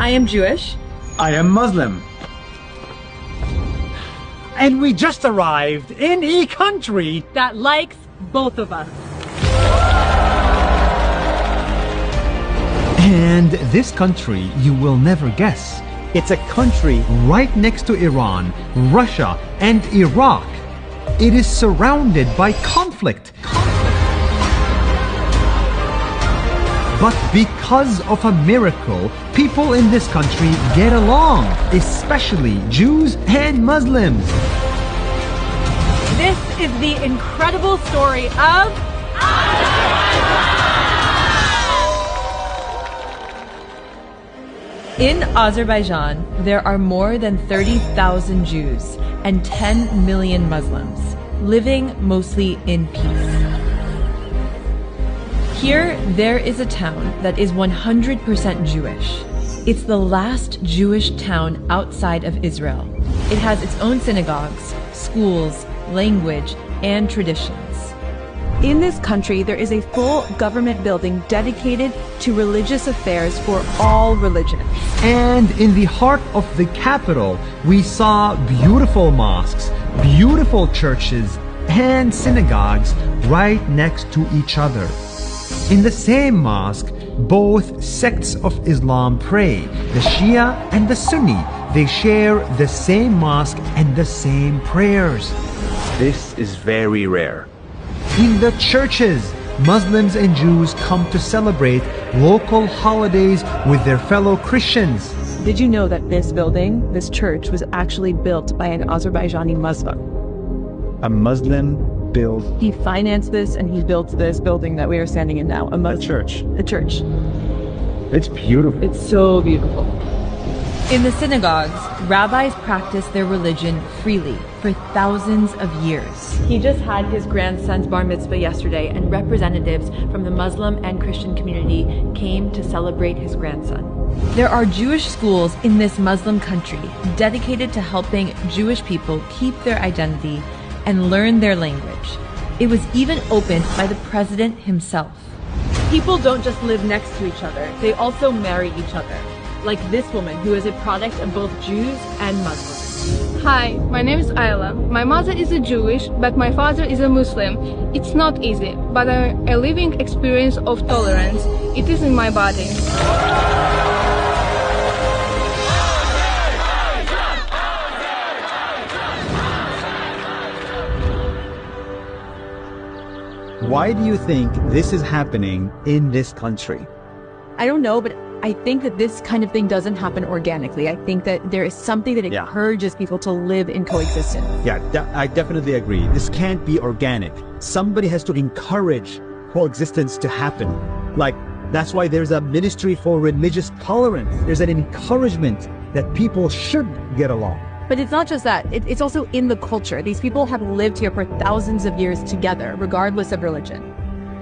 I am Jewish. I am Muslim. And we just arrived in a country That likes both of us. And this country you will never guess. It's a country right next to Iran, Russia, and Iraq. It is surrounded by conflict. But because of a miracle, people in this country get along, especially Jews and Muslims. This is the incredible story of In Azerbaijan, there are more than 30,000 Jews and 10 million Muslims, living mostly in peace. Here, there is a town that is 100% Jewish. It's the last Jewish town outside of Israel. It has its own synagogues, schools, language, and traditions. In this country, there is a full government building dedicated to religious affairs for all religions. And in the heart of the capital, we saw beautiful mosques, beautiful churches, and synagogues right next to each other. In the same mosque, both sects of Islam pray, the Shia and the Sunni. They share the same mosque and the same prayers. This is very rare. In the churches, Muslims and Jews come to celebrate local holidays with their fellow Christians. Did you know that this building, this church, was actually built by an Azerbaijani Muslim? A Muslim built He financed this and he built this building that we are standing in now, a church. A church. It's beautiful. It's so beautiful. In the synagogues, rabbis practice their religion freely for thousands of years. He just had his grandson's bar mitzvah yesterday, and representatives from the Muslim and Christian community came to celebrate his grandson. There are Jewish schools in this Muslim country dedicated to helping Jewish people keep their identity and learn their language. It was even opened by the president himself. People don't just live next to each other, they also marry each other. Like this woman, who is a product of both Jews and Muslims. Hi, my name is Ayla. My mother is a Jewish, but my father is a Muslim. It's not easy, but a living experience of tolerance. It is in my body. Why do you think this is happening in this country? I don't know, but I think that this kind of thing doesn't happen organically. I think that there is something that encourages people to live in coexistence. Yeah, I definitely agree. This can't be organic. Somebody has to encourage coexistence to happen. Like, that's why there's a ministry for religious tolerance. There's an encouragement that people should get along. But it's not just that. It's also in the culture. These people have lived here for thousands of years together, regardless of religion.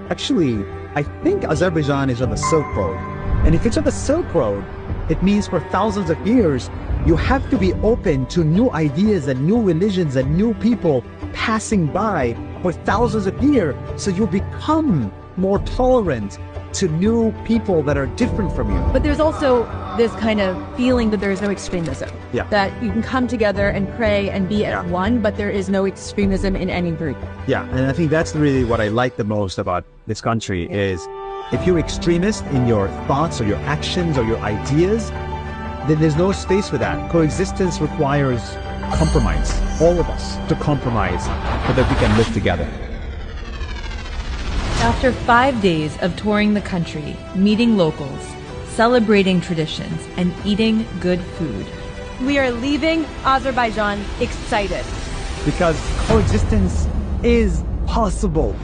Actually, I think Azerbaijan is on the Silk Road. And if it's on the Silk Road, it means for thousands of years, you have to be open to new ideas and new religions and new people passing by for thousands of years. So you become more tolerant to new people that are different from you. But there's also this kind of feeling that there is no extremism. Yeah. That you can come together and pray and be at one, but there is no extremism in any group. Yeah, and I think that's really what I like the most about this country is if you're extremist in your thoughts or your actions or your ideas, then there's no space for that. Coexistence requires compromise, all of us to compromise so that we can live together. After 5 days of touring the country, meeting locals, celebrating traditions, and eating good food, we are leaving Azerbaijan excited. Because coexistence is possible.